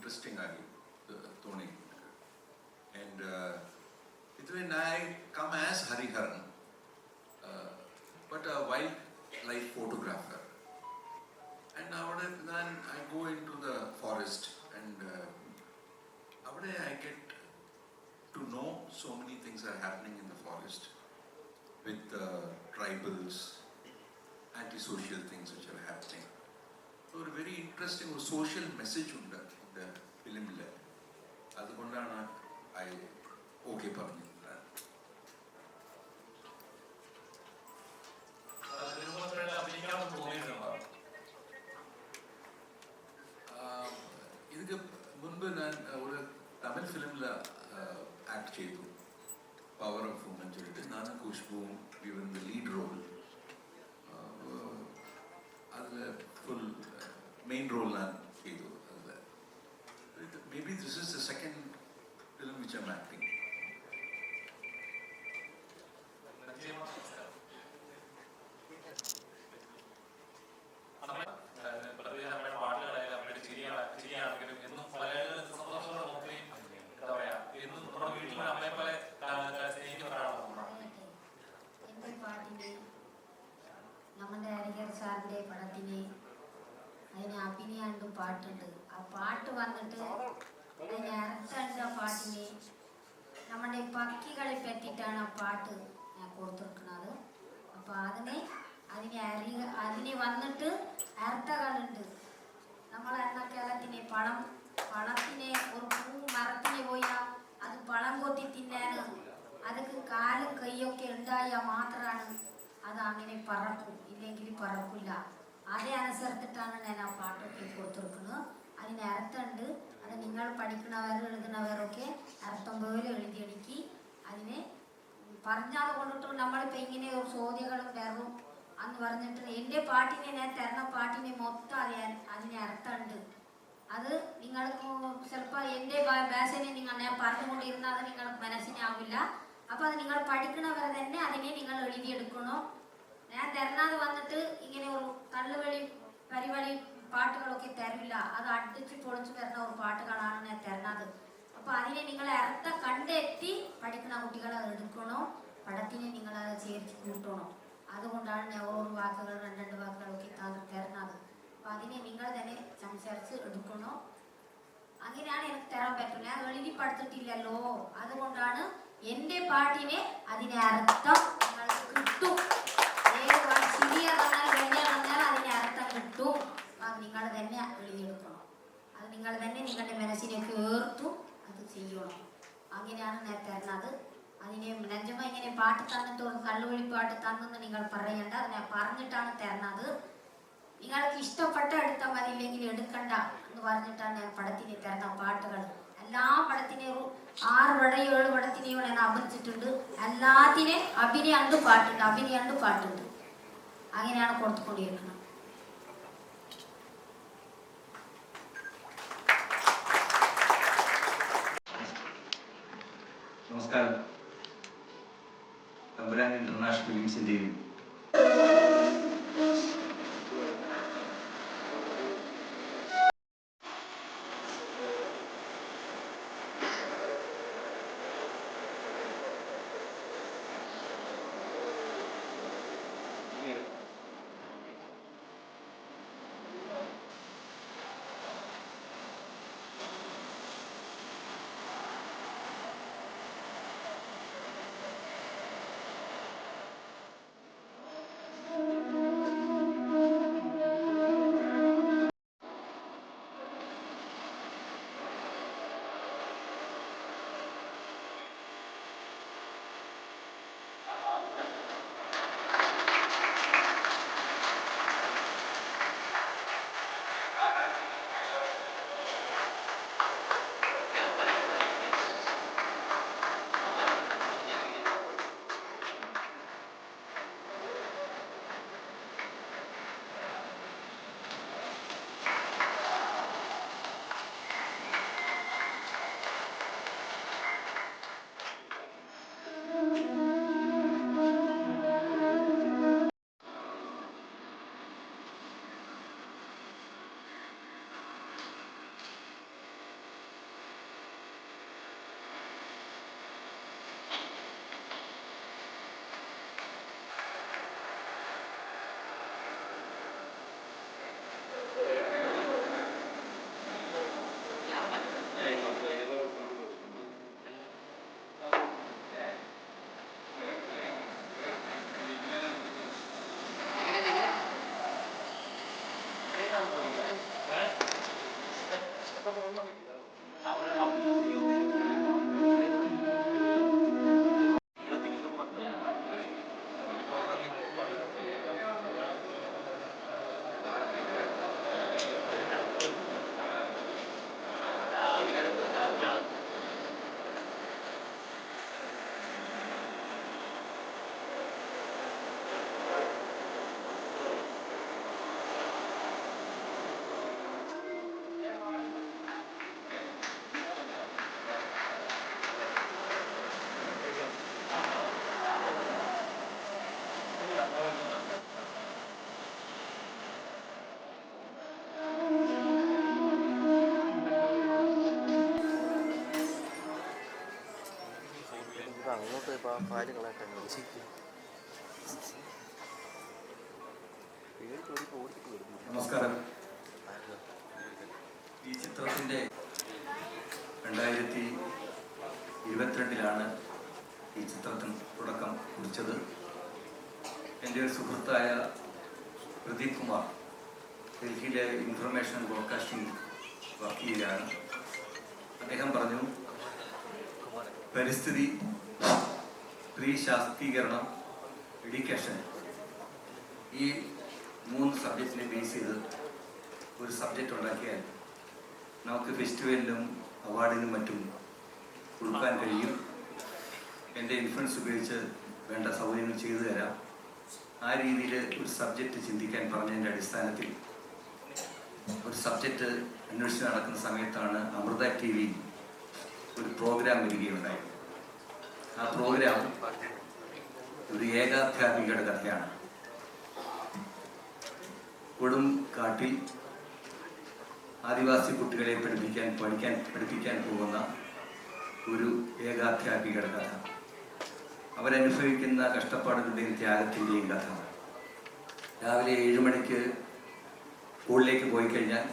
interesting ആയി തോന്നി. And it when I come as Hariharan, but a wildlife photographer. And then I go into the forest, and I get to know so many things are happening in the forest with tribals, antisocial things which are happening. So a very interesting social message in the film. അതുകൊണ്ടാണ് I okay പറഞ്ഞത്. ഇതിന് മുൻപ് ഞാൻ ഒരു തമിഴ് ഫിലിമിൽ act ചെയ്തു, power of woman ചൊല്ലിട്ട്. ഞാനും ഖുഷ്ബുവും ഇവൻ ദ ലീഡ് റോൾ. അതിൽ ഫുൾ മെയിൻ റോൾ ഞാൻ ചെയ്തു. അതിൽ may be this is the second film which I M acting. നമ്മുടെ ഹരിഹർ സാറിൻ്റെ പടത്തിന് അതിന് അഭിനയാണ്ടും പാട്ടുണ്ട്. ആ പാട്ട് വന്നിട്ട് അതിന് അർത്ഥമുണ്ട്. ആ പാട്ടിന് നമ്മുടെ പക്ഷികളെ പറ്റിയിട്ടാണ് ആ പാട്ട് ഞാൻ കൊടുത്തിരിക്കുന്നത്. അപ്പോൾ അതിന് വന്നിട്ട് അർത്ഥങ്ങളുണ്ട്. നമ്മൾ എന്ന കേരളത്തിനെ പഴത്തിനെ ഒരു പൂ മരത്തിന് പോയാൽ അത് പഴം കൊത്തി തിന്നാന് അതൊക്കെ കാലും കൈയൊക്കെ ഉണ്ടായാൽ മാത്രമാണ് അത് അങ്ങനെ പറക്കും, ഇല്ലെങ്കിൽ പറക്കില്ല. അതേ അനുസരിച്ചിട്ടാണ് ഞാൻ ആ പാട്ടൊക്കെ കൊടുത്തിരിക്കുന്നത്. അതിന് അർത്ഥമുണ്ട്. അത് നിങ്ങൾ പഠിക്കുന്നവർ എഴുതുന്നവരൊക്കെ അർത്ഥം പോലെ എഴുതിയെടുക്കി അതിനെ പറഞ്ഞത് കൊണ്ടിട്ട് നമ്മളിപ്പോൾ ഇങ്ങനെ ഒരു ചോദ്യങ്ങളും വരും എന്ന് പറഞ്ഞിട്ട് എൻ്റെ പാട്ടിനെ ഞാൻ തരുന്ന പാട്ടിനെ മൊത്തം അതിന് അർത്ഥമുണ്ട്. അത് നിങ്ങൾക്ക് ചിലപ്പോൾ എൻ്റെ ഭാഷനെ ഞാൻ പറഞ്ഞുകൊണ്ടിരുന്നാൽ അത് നിങ്ങൾക്ക് മനസ്സിനാവില്ല. അപ്പോൾ അത് നിങ്ങൾ പഠിക്കണവരെ തന്നെ അതിനെ നിങ്ങൾ എഴുതിയെടുക്കണം. ഞാൻ തരുന്നത് വന്നിട്ട് ഇങ്ങനെ ഒരു തള്ളുവഴി പരിവഴി പാട്ടുകളൊക്കെ തരില്ല. അത് അടിച്ച് പൊളിച്ച് വരുന്ന ഒരു പാട്ടുകളാണ് ഞാൻ തരുന്നത്. അപ്പോൾ അതിനെ നിങ്ങളെ അർത്ഥം കണ്ടെത്തി പഠിക്കുന്ന കുട്ടികൾ അത് എടുക്കണോ, പടത്തിനെ നിങ്ങളത് ചേർത്ത് കൂട്ടണം. അതുകൊണ്ടാണ് ഞാൻ ഓരോ വാക്കുകൾ രണ്ട് വാക്കുകളൊക്കെ തരുന്നത്. അപ്പോൾ അതിനെ നിങ്ങൾ തന്നെ സംസാരിച്ച് എടുക്കണോ. അങ്ങനെയാണ് എനിക്ക് തരാൻ പറ്റില്ല. ഞാൻ എഴുതി പഠിച്ചിട്ടില്ലല്ലോ. അതുകൊണ്ടാണ് എൻ്റെ പാട്ടിനെ അതിനെ അർത്ഥം നിങ്ങൾക്ക് കിട്ടും. ശരിയ തന്നാൽ വെണ്ണ തന്നാൽ അതിന് അർത്ഥം കിട്ടും. അത് നിങ്ങൾ തന്നെ എഴുതിയെടുക്കണം. അത് നിങ്ങൾ തന്നെ നിങ്ങളുടെ മനസ്സിനെ കേർത്തും അത് ചെയ്യണം. അങ്ങനെയാണ് ഞാൻ തരുന്നത്. അതിനെ നെഞ്ചമ്മ ഇങ്ങനെ പാട്ട് തന്നിട്ട് ഒരു കള്ളുവഴി പാട്ട് തന്നെന്ന് നിങ്ങൾ പറയണ്ട. അത് ഞാൻ പറഞ്ഞിട്ടാണ് തരുന്നത്. നിങ്ങൾക്ക് ഇഷ്ടപ്പെട്ട എടുത്താൽ മതി, ഇല്ലെങ്കിൽ എടുക്കണ്ട എന്ന് പറഞ്ഞിട്ടാണ് ഞാൻ പടത്തിന് തരുന്ന പാട്ടുകൾ. എല്ലാ പടത്തിനെയും 6 പടയോ 7 പടത്തിനെയോ ഞാൻ അഭിനയിച്ചിട്ടുണ്ട്. എല്ലാത്തിനെയും അഭിനയാണ്ട് പാട്ടുണ്ട്. അങ്ങനെയാണ് കൊടുത്തുകൊണ്ടിരിക്കുന്നത്. നമസ്കാരം. തമ്പുരാൻ ഇന്റർനാഷണൽ ഫിലിംസിന്റെയും നമസ്കാരം. ഈ ചിത്രത്തിൻ്റെ 2022 ഈ ചിത്രത്തിന് തുടക്കം കുറിച്ചത്. എൻ്റെ ഒരു സുഹൃത്തായ പ്രദീപ് കുമാർ ഡൽഹിയിലെ ഇൻഫർമേഷൻ ബ്രോഡ്കാസ്റ്റിംഗ് വർക്ക് ചെയ്യുകയാണ്. അദ്ദേഹം പറഞ്ഞു, പരിസ്ഥിതി, സ്ത്രീ ശാക്തീകരണം, എഡ്യൂക്കേഷൻ, ഈ 3 സബ്ജക്റ്റിനെ ബേസ് ചെയ്ത് ഒരു സബ്ജക്റ്റ് ഉണ്ടാക്കിയാൽ നമുക്ക് ഫെസ്റ്റിവലിനും അവാർഡിനും മറ്റും കൊടുക്കാൻ കഴിയും. എൻ്റെ ഇൻഫ്ലുവൻസ് ഉപയോഗിച്ച് വേണ്ട സൗകര്യങ്ങൾ ചെയ്തു തരാം. ആ രീതിയിൽ ഒരു സബ്ജക്റ്റ് ചിന്തിക്കാൻ പറഞ്ഞതിൻ്റെ അടിസ്ഥാനത്തിൽ ഒരു സബ്ജക്റ്റ് അന്വേഷിച്ച് നടക്കുന്ന സമയത്താണ് അമൃത TV ഒരു പ്രോഗ്രാം വരികയുണ്ടായി. ആ പ്രോഗ്രാം ഒരു ഏകാധ്യാപികയുടെ കഥയാണ്. കൊടും കാട്ടിൽ ആദിവാസി കുട്ടികളെ പഠിപ്പിക്കാൻ പോകുന്ന ഒരു ഏകാധ്യാപികയുടെ കഥ, അവരനുഭവിക്കുന്ന കഷ്ടപ്പാടുകളുടെയും ത്യാഗത്തിൻ്റെയും കഥ. രാവിലെ 7 മണിക്ക് സ്കൂളിലേക്ക് പോയി കഴിഞ്ഞാൽ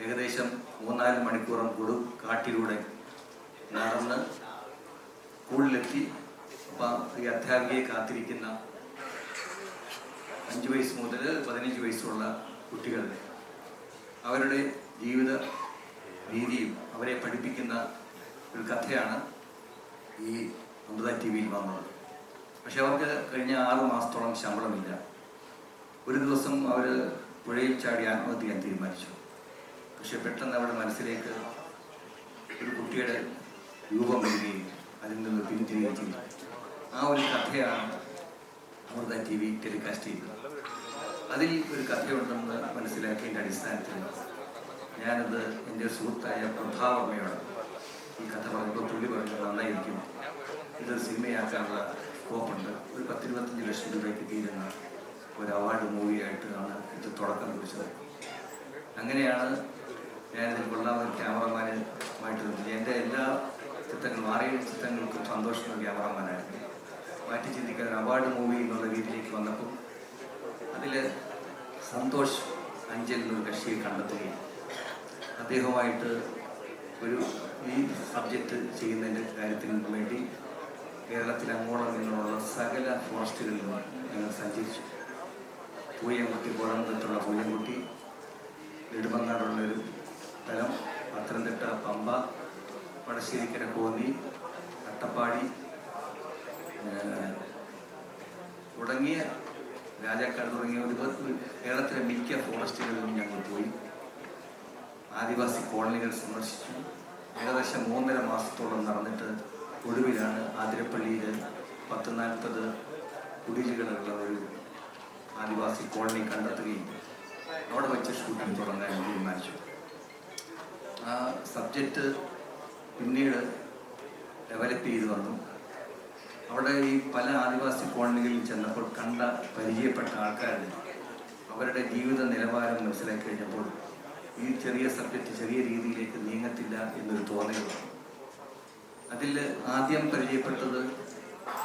ഏകദേശം 3-4 മണിക്കൂറും കൊടും കാട്ടിലൂടെ നടന്ന് സ്കൂളിലെത്തി. അപ്പം ഈ അധ്യാപികയെ കാത്തിരിക്കുന്ന 5 വയസ്സ് മുതൽ 15 വയസ്സുള്ള കുട്ടികൾ, അവരുടെ ജീവിത രീതിയും അവരെ പഠിപ്പിക്കുന്ന ഒരു കഥയാണ് ഈ അമൃത TVയിൽ വന്നത്. പക്ഷെ അവർക്ക് കഴിഞ്ഞ 6 മാസത്തോളം ശമ്പളമില്ല. ഒരു ദിവസം അവർ പുഴയിൽ ചാടി ആത്മഹത്യ ചെയ്യാൻ തീരുമാനിച്ചു. പക്ഷെ പെട്ടെന്ന് അവരുടെ മനസ്സിലേക്ക് ഒരു കുട്ടിയുടെ രൂപം വരികയും അതിൽ നിന്ന് പിന്തിരിയുകയും ചെയ്തു. ആ ഒരു കഥയാണ് അമൃത TV ടെലികാസ്റ്റ് ചെയ്തത്. അതിൽ ഒരു കഥയുണ്ടെന്ന് മനസ്സിലാക്കിയതിൻ്റെ അടിസ്ഥാനത്തിൽ ഞാനത് എൻ്റെ സുഹൃത്തായ പ്രഭാവർമ്മയോട് ഈ കഥ പറയുമ്പോൾ പുള്ളി പറഞ്ഞത് നന്നായിരിക്കും, ഇത് സിനിമയാക്കാനുള്ള സ്കോപ്പുണ്ട്, ഒരു 10-25 ലക്ഷം രൂപയ്ക്ക് തീരുന്ന ഒരു അവാർഡ് മൂവിയായിട്ടാണ് ഇത് തുടക്കം കുറിച്ചത്. അങ്ങനെയാണ് ഞാനിതിൽ കൊള്ളാവുന്ന ക്യാമറമാനുമായിട്ട് നിർത്തി. എൻ്റെ എല്ലാ ചിത്രങ്ങളും 6-7 ചിത്രങ്ങൾക്കും സന്തോഷമുള്ള ക്യാമറമാനായിരുന്നു. മാറ്റി ചിന്തിക്കാൻ അവാർഡ് മൂവി എന്നുള്ള രീതിയിലേക്ക് വന്നപ്പോൾ അതിൽ സന്തോഷ് അഞ്ചൽ എന്നൊരു കക്ഷിയെ കണ്ടെത്തുകയും അദ്ദേഹവുമായിട്ട് ഈ സബ്ജക്റ്റ് ചെയ്യുന്നതിൻ്റെ കാര്യത്തിന് വേണ്ടി കേരളത്തിൽ അങ്ങോളം നിന്നുള്ള സകല ഫോറസ്റ്റുകളിലും ഞങ്ങൾ സഞ്ചരിച്ചു. പൂയംകുട്ടി, കോഴമ്പത്തുള്ള പൂയംകുട്ടി, നെടുമങ്ങാടുള്ളൊരു സ്ഥലം, പത്തനംതിട്ട പമ്പ, വടശ്ശേരിക്കര കോന്നി, അട്ടപ്പാടി തുടങ്ങിയ രാജാക്കാട് തുടങ്ങിയ കേരളത്തിലെ മിക്ക ഫോറസ്റ്റുകളിലും ഞങ്ങൾ പോയി ആദിവാസി കോളനികൾ സന്ദർശിച്ചു. ഏകദേശം 3.5 മാസത്തോളം നടന്നിട്ട് ഒടുവിലാണ് ആതിരപ്പള്ളിയിൽ 10-40 കുടിലുകളുള്ള ഒരു ആദിവാസി കോളനി കണ്ടെത്തുകയും അവിടെ വെച്ച് ഷൂട്ടിംഗ് തുടങ്ങാൻ തീരുമാനിച്ചു. ആ സബ്ജക്റ്റ് പിന്നീട് ഡെവലപ്പ് ചെയ്തു വന്നു. അവിടെ ഈ പല ആദിവാസി കോളനികളിൽ ചെന്നപ്പോൾ പരിചയപ്പെട്ട ആൾക്കാരുടെ അവരുടെ ജീവിത നിലവാരം മനസ്സിലാക്കി കഴിഞ്ഞപ്പോൾ ഈ ചെറിയ സബ്ജക്റ്റ് ചെറിയ രീതിയിലേക്ക് നീങ്ങത്തില്ല എന്നൊരു തോന്നലുണ്ട്. അതിൽ ആദ്യം പരിചയപ്പെട്ടത്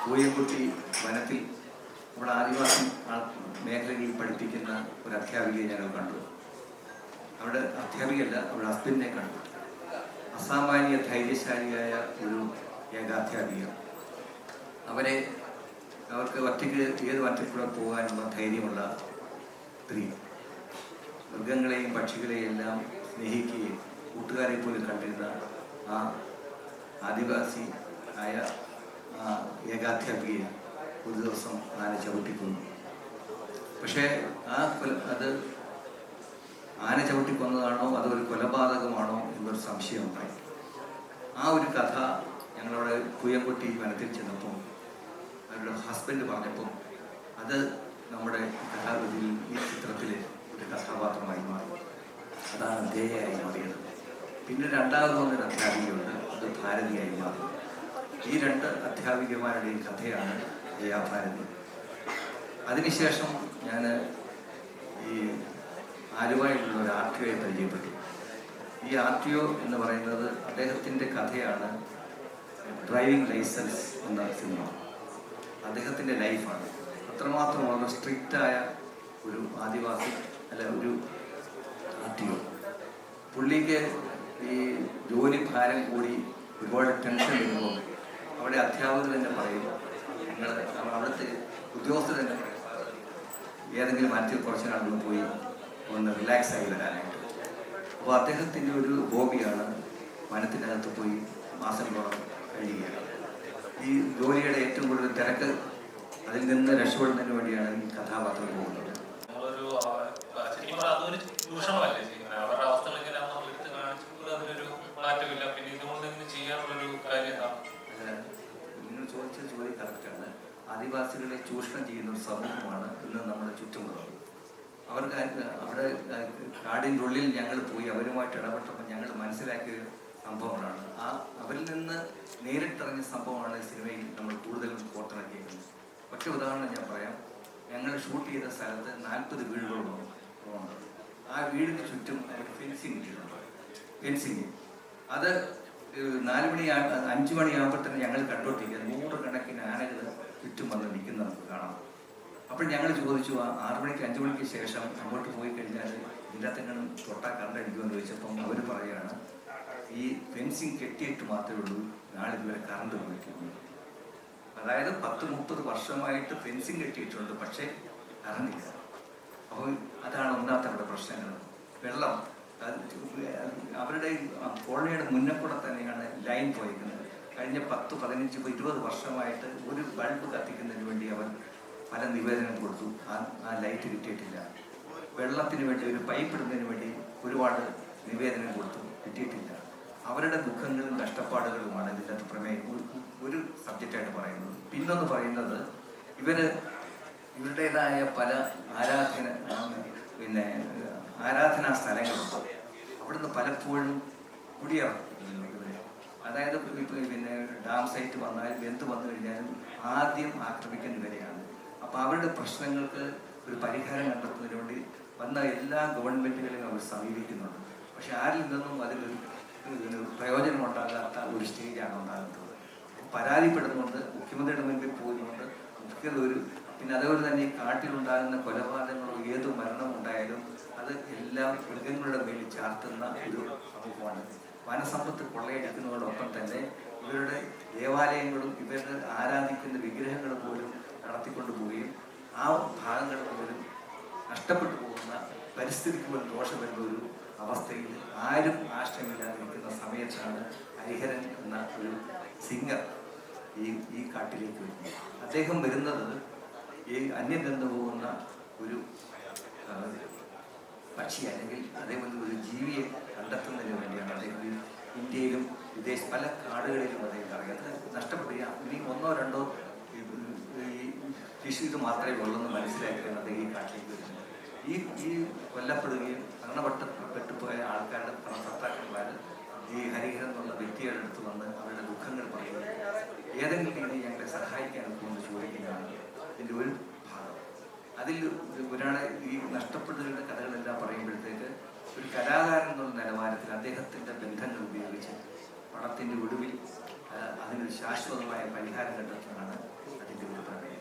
പൂയംകുട്ടി വനത്തിൽ അവിടെ ആദിവാസി മേഖലകളിൽ പഠിപ്പിക്കുന്ന ഒരു അധ്യാപികയെ ഞങ്ങൾ കണ്ടു. അവിടെ അധ്യാപികയല്ല, അവിടെ ഹസ്ബൻഡിനെ കണ്ടു. അസാമാന്യ ധൈര്യശാലിയായ ഒരു ഏകാധ്യാപിക. അവർക്ക് ഒറ്റയ്ക്ക് ഏത് വനത്തിൽക്കൂടെ പോകാനുള്ള ധൈര്യമുള്ള സ്ത്രീ. മൃഗങ്ങളെയും പക്ഷികളെയും എല്ലാം സ്നേഹിക്കുകയും കൂട്ടുകാരെ പോലും കണ്ടിരുന്ന ആ ആദിവാസി ആയ ആ ഏകാധ്യാപികയെ ഒരു ദിവസം ആന ചവിട്ടിക്കൊന്നു. പക്ഷേ അത് ആന ചവിട്ടിക്കൊന്നതാണോ അതൊരു കൊലപാതകമാണോ എന്നൊരു സംശയം ഉണ്ടായി. ആ ഒരു കഥ ഞങ്ങളവിടെ പൂയംകുട്ടി വനത്തിൽ ചെന്നപ്പോൾ അവരുടെ ഹസ്ബൻഡ് പറഞ്ഞപ്പോൾ അത് നമ്മുടെ കഥാകൃതിയിൽ ഈ ചിത്രത്തിൽ ഒരു കഥാപാത്രമായി മാറി. അതാണ് ദേയയായി മാറിയത്. പിന്നെ രണ്ടാമതൊരു അധ്യാപികയുണ്ട്, അത് ഭാരതിയായി മാറി. ഈ 2 അധ്യാപികമാരുടെയും കഥയാണ് ജയാഭാരതി. അതിനുശേഷം ഞാൻ ഈ ആലുവയിലുള്ള ഒരു RTOയെ പരിചയപ്പെട്ടു. ഈ RTO എന്ന് പറയുന്നത് അദ്ദേഹത്തിൻ്റെ കഥയാണ് ഡ്രൈവിംഗ് ലൈസൻസ് എന്ന സിനിമ. അദ്ദേഹത്തിൻ്റെ ലൈഫാണ്. അത്രമാത്രം വളരെ സ്ട്രിക്റ്റായ ഒരു ആദിവാസി അല്ല ഒരു ആർട്ടിയോ. പുള്ളിക്ക് ഈ ജോലി ഭാരം കൂടി ഒരുപാട് ടെൻഷൻ വരുമ്പോൾ അവിടെ അധ്യാപകർ തന്നെ പറയും, നിങ്ങൾ അവിടുത്തെ ഉദ്യോഗസ്ഥർ തന്നെ പറയും, ഏതെങ്കിലും മാറ്റി കുറച്ച് നാളുകൾ പോയി ഒന്ന് റിലാക്സ് ആയി വരാനായിട്ട്. അപ്പോൾ അദ്ദേഹത്തിൻ്റെ ഒരു ഹോബിയാണ് വനത്തിനകത്ത് പോയി മാസങ്ങളോളം കഴിയുകയാണ്. ഈ ജോലിയുടെ ഏറ്റവും കൂടുതൽ തിരക്ക് അതിൽ നിന്ന് രക്ഷപ്പെടുന്നതിന് വേണ്ടിയാണ് ഈ കഥാപാത്രം പോകുന്നത്. നിങ്ങൾ ചോദിച്ച ജോലി കറക്റ്റാണ്. ആദിവാസികളെ ചൂഷണം ചെയ്യുന്ന ഒരു സമൂഹമാണ് ഇന്ന് നമ്മുടെ ചുറ്റുമുള്ളത്. അവർക്ക് അവിടെ കാടിൻ്റെ ഉള്ളിൽ ഞങ്ങൾ പോയി അവരുമായിട്ട് ഇടപെട്ടപ്പോൾ ഞങ്ങൾ മനസ്സിലാക്കിയ സംഭവങ്ങളാണ്. അവരിൽ നിന്ന് നേരിട്ടിറങ്ങിയ സംഭവമാണ് സിനിമയിൽ നമ്മൾ കൂടുതലും പുറത്തിറക്കിയിരിക്കുന്നത്. ഒറ്റ ഉദാഹരണം ഞാൻ പറയാം. ഞങ്ങൾ ഷൂട്ട് ചെയ്ത സ്ഥലത്ത് 40 വീടുകളുണ്ട്. ആ വീടിന് ചുറ്റും ഫെൻസിങ് ഇട്ടിട്ടുണ്ട്. ഫെൻസിങ് അത് 5 മണിയാകുമ്പോൾ തന്നെ ഞങ്ങൾ കണ്ടോട്ടിരിക്കുക 100 കണക്കിന് ആനകൾ ചുറ്റും വന്ന് നിൽക്കുന്ന നമുക്ക് കാണാം. അപ്പോൾ ഞങ്ങൾ ചോദിച്ചു, 6 മണിക്ക് 5 മണിക്ക് ശേഷം അങ്ങോട്ട് പോയി കഴിഞ്ഞാൽ എല്ലാത്തെങ്കിലും തൊട്ടാൽ കറണ്ടടിക്കുമെന്ന് ചോദിച്ചപ്പം അവർ പറയുകയാണ്, ഈ ഫെൻസിങ് കെട്ടിയിട്ട് മാത്രമേ ഉള്ളൂ, നാളെ ഇതുവരെ കറണ്ട് പോയിട്ടുണ്ട്. അതായത് 10-30 വർഷമായിട്ട് ഫെൻസിങ് കെട്ടിയിട്ടുണ്ട്, പക്ഷേ കറണ്ടില്ല. അപ്പോൾ അതാണ് ഒന്നാമത്തെ അവിടെ പ്രശ്നങ്ങൾ. വെള്ളം അവരുടെ കോളനിയുടെ മുന്നേ കൂടെ തന്നെയാണ് ലൈൻ പോയിരിക്കുന്നത്. കഴിഞ്ഞ 10, 15, 20 വർഷമായിട്ട് ഒരു ബൾബ് കത്തിക്കുന്നതിന് വേണ്ടി അവർ പല നിവേദനം കൊടുത്തു. ആ ലൈറ്റ് കിട്ടിയിട്ടില്ല. വെള്ളത്തിന് വേണ്ടി ഒരു പൈപ്പ് ഇടുന്നതിന് വേണ്ടി ഒരുപാട് നിവേദനം കൊടുത്തു, കിട്ടിയിട്ടില്ല. അവരുടെ ദുഃഖങ്ങളും കഷ്ടപ്പാടുകളുമാണ് ഇതിനകത്ത് പ്രമേയം ഒരു സബ്ജക്റ്റായിട്ട് പറയുന്നത്. പിന്നൊന്ന് പറയുന്നത് ഇവരുടേതായ പല ആരാധനാ സ്ഥലങ്ങളുണ്ട്. അവിടുന്ന് പലപ്പോഴും കുടിയിറക്കുന്നത്. അതായത് ഡാം സൈറ്റ് വന്നാലും എന്ത് വന്നു കഴിഞ്ഞാലും ആദ്യം ആക്രമിക്കുന്ന വരെയാണ്. അപ്പോൾ അവരുടെ പ്രശ്നങ്ങൾക്ക് ഒരു പരിഹാരം കണ്ടെത്തുന്നതിന് വേണ്ടി വന്ന എല്ലാ ഗവൺമെൻറ്റുകളെയും അവർ സമീപിക്കുന്നുണ്ട്. പക്ഷെ ആരിൽ നിന്നും അതിലൊരു പ്രയോജനം ഉണ്ടാകാത്ത ഒരു സ്റ്റേജാണ് ഉണ്ടാകുന്നത്. പരാതിപ്പെടുന്നുണ്ട്, മുഖ്യമന്ത്രിയുടെ മുൻപിൽ പോകുന്നുണ്ട്. പിന്നെ അതേപോലെ തന്നെ ഈ കാട്ടിലുണ്ടാകുന്ന കൊലപാതകങ്ങളോ ഏത് മരണം ഉണ്ടായാലും അത് എല്ലാം മൃഗങ്ങളുടെ മേലിൽ ചാർത്തുന്ന ഒരു സമൂഹമാണ്. വനസമ്പത്ത് കൊള്ളയടിക്കുന്നതോടൊപ്പം തന്നെ ഇവരുടെ ദേവാലയങ്ങളും ഇവരുടെ ആരാധിക്കുന്ന വിഗ്രഹങ്ങൾ പോലും നടത്തിക്കൊണ്ടു പോവുകയും ആ ഭാഗങ്ങൾ പോലും നഷ്ടപ്പെട്ടു പോകുന്ന പരിസ്ഥിതിക്ക് പോലും ദോഷം വരുന്ന ഒരു അവസ്ഥയിൽ ആരും ആശ്രയമില്ലാതിരിക്കുന്ന സമയത്താണ് ഹരിഹരൻ എന്ന ഒരു സിംഗർ ഈ കാട്ടിലേക്ക് വരുന്നത്. അദ്ദേഹം വരുന്നത് ഈ അന്യം നിന്ന് പോകുന്ന ഒരു പക്ഷി അല്ലെങ്കിൽ അതേപോലെ ഒരു ജീവിയെ കണ്ടെത്തുന്നതിന് വേണ്ടിയാണ് അദ്ദേഹം ഇന്ത്യയിലും പല കാടുകളിലും അദ്ദേഹം അറിയാം. നഷ്ടപ്പെടുക ഇനി 1 or 2 ഫിഷ് ഇത് മാത്രമേ ഉള്ളെന്ന് മനസ്സിലാക്കിയാണ് അദ്ദേഹം ഈ കാട്ടിലേക്ക് വരുന്നത്. ഈ കൊല്ലപ്പെടുകയും മരണപ്പെട്ടുപോയ ആൾക്കാരുടെ ഭർത്താക്കന്മാർ ഈ ഹരിഹരൻ എന്നുള്ള വ്യക്തിയുടെ അടുത്ത് വന്ന് അവരുടെ ദുഃഖങ്ങൾ പറയുന്നത് ഏതെങ്കിലും രീതിയിൽ ഞങ്ങളെ സഹായിക്കാനൊക്കെ കൊണ്ട് ചോദിക്കുന്നതാണ് ഇതിൻ്റെ ഒരു ഭാഗം. അതിൽ ഒരാളെ ഈ നഷ്ടപ്പെടുന്നവരുടെ കഥകളെല്ലാം പറയുമ്പോഴത്തേക്ക് ഒരു കലാകാരൻ എന്നുള്ള നിലവാരത്തിൽ അദ്ദേഹത്തിൻ്റെ ബന്ധങ്ങൾ ഉപയോഗിച്ച് പണത്തിൻ്റെ ഒടുവിൽ അതിനൊരു ശാശ്വതമായ പരിഹാരം കണ്ടെത്തുന്നതാണ് അതിൻ്റെ ഒരു പ്രമേയം.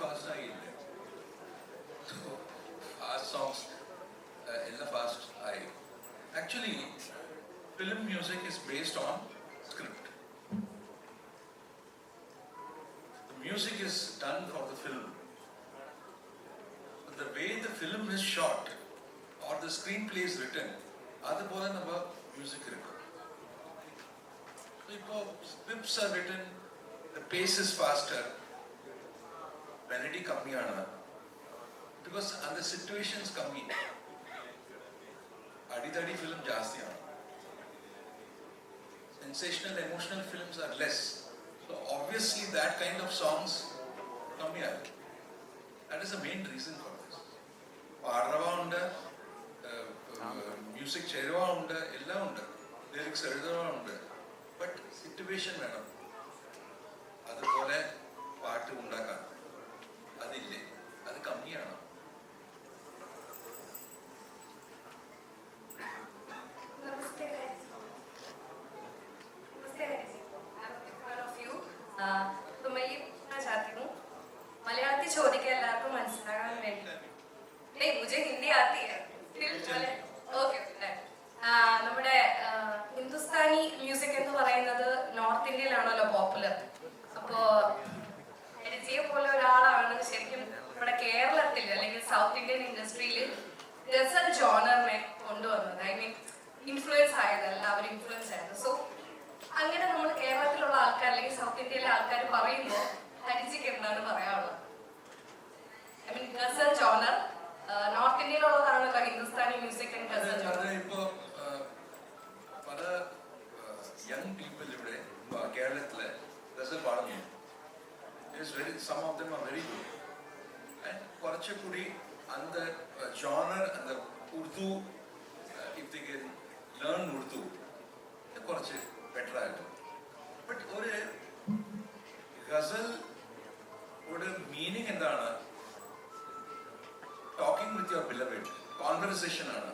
Fast ആയി fast songs ella fast ആയി. Actually film music is based on script. The music is done for the film, but the way the film is shot or the screenplay is written അതുപോലെ നമ്മൾ music എടുക്കും. ഇപ്പോൾ scripts are written, the pace is faster, melody കമ്മിയാണ്, because അത് situations കമ്മി. അടിതടി film ജാസ്തിയാണ്. Sensational emotional films are less. So obviously that kind of songs കമ്മിയാണ്. That is the main reason for this. പാടവ ഉണ്ട്, music ചേരുവ ഉണ്ട്, എല്ലാം ഉണ്ട്, ലിറിക്സ് എഴുതുക ഉണ്ട്. ബട്ട് സിറ്റുവേഷൻ വേണം, അതുപോലെ പാട്ട് ഉണ്ടാക്കാൻ. അതില്ലേ, അത് കമ്മിയാണ്. तो मैं ये पूछना चाहती हूँ, मलयालती छोड़ के എല്ലാവർക്കും മനസ്സിലാകാൻ വേണ്ടി, नहीं मुझे हिंदी आती है, ഓക്കെ. നമ്മുടെ ഹിന്ദുസ്ഥാനി മ്യൂസിക് എന്ന് പറയുന്നത് നോർത്ത് ഇന്ത്യയിലാണല്ലോ പോപ്പുലർ. അപ്പോൾ എരിജിയെ പോലെ ഒരാളാണ് ശരിക്കും നമ്മുടെ കേരളത്തിൽ അല്ലെങ്കിൽ സൗത്ത് ഇന്ത്യൻ ഇൻഡസ്ട്രിയിൽ ഗസൽ ജോണറിനെ കൊണ്ടുവന്നത്. ഐ മീൻ ഇൻഫ്ലുവൻസ് ആയത്, എല്ലാവരും ഇൻഫ്ലുവൻസ് ആയത്. സോ അങ്ങനെ നമ്മൾ കേരളത്തിലുള്ള ആൾക്കാർ അല്ലെങ്കിൽ സൗത്ത് ഇന്ത്യയിലെ ആൾക്കാർ പറയുമ്പോൾ ഹരിജിക്ക് എന്താണ് പറയാനുള്ളത്? ഐ മീൻ ഗസൽ ജോണർ നോർത്ത് ഇന്ത്യയിലുള്ളതാണല്ലോ ഹിന്ദുസ്ഥാനി മ്യൂസിക് ആൻഡ് ഗസൽ ജോണർ. ഇപ്പോ പല യങ് പീപ്പിൾ ഇവിടെ കേരളത്തില് ഗസൽ പാടുന്നു. Some of them are very good. And കുറച്ചുകൂടി அந்த genre, அந்த Urdu, if they can learn Urdu, കുറച്ച് ബെറ്റർ ആയിരുന്നു. ബട്ട് ഒരു ഗസൽ ഒരു മീനിങ് എന്താണ്? Talking with your beloved, conversation ആണ്.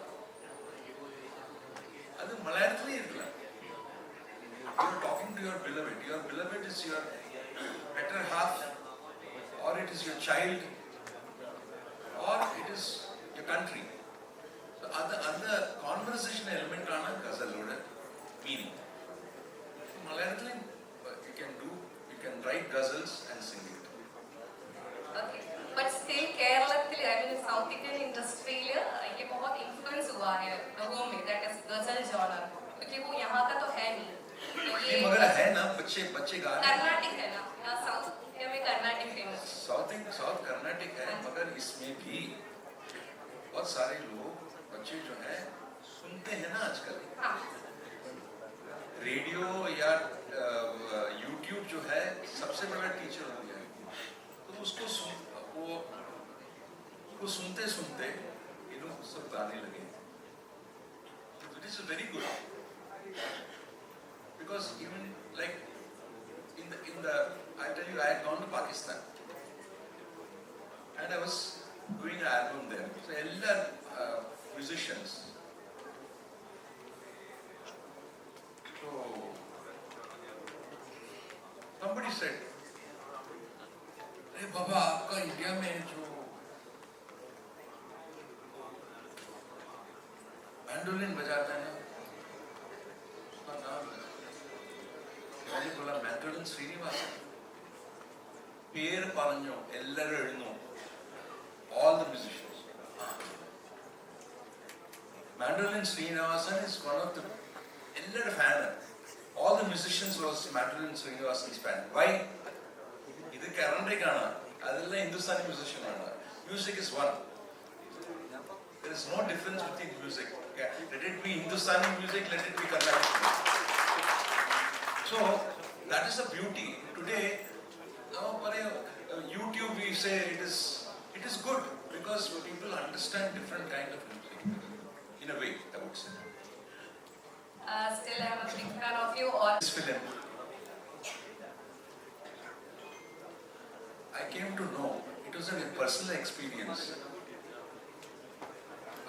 അത് മലയാളത്തിലേ ഇരിക്കില്ല. You are talking to your beloved. Your beloved is your better half, or it is your child, or it is your country. So other conversation element ആണ് ഗസലിലൂടെ meaning. മലയാളത്തിൽ you can write ghazals and sing it. Okay, but still കേരളത്തിൽ I mean south Indian industry ये बहुत influence हुआ है लोगों में, that is गजल जॉनर, क्योंकि वो यहाँ का तो है नहीं. ये मगर है ना, बच्चे गा रहे हैं. कर्नाटिक है ना, साउथ इंडिया में कर्नाटिक फेमस. साउथ कर्नाटिक है, मगर इसमें भी बहुत सारे लोग बच्चे जो है सुनते हैं ना आजकल. हाँ. रेडियो या यूट्यूब जो है सबसे बड़ा टीचर हो गया है. तो उसको सुनते सुनते ये लोग सब गाने लगे. It is very good, because even like in the I tell you, I had gone to Pakistan and I was doing an album there. So all musicians. So somebody said, "Hey Baba, आपका India में जो mandolin बजाता है ना, उसका नाम है." मैंने बोला मैंडोलिन श्रीनिवासन. പേര് പറഞ്ഞു, എല്ലാവരും എഴുന്നു. All the musicians. Mandolin Srinivasan is one of the elder fan. All the musicians was Mandolin Srinivasan's fan. Why? ഇത് Carnatic ആണ്, അതെല്ലാം ഹിന്ദുസ്ഥാനി musician ആണ്. Music is one. There is no difference between music. Okay? Let it be Hindustani music, let it be Carnatic music. So that is the beauty. Today, YouTube we say it is good because people understand different kind of music in a way, I would say. Still I'm a big fan of you. Or This film, I came to know it was a personal experience.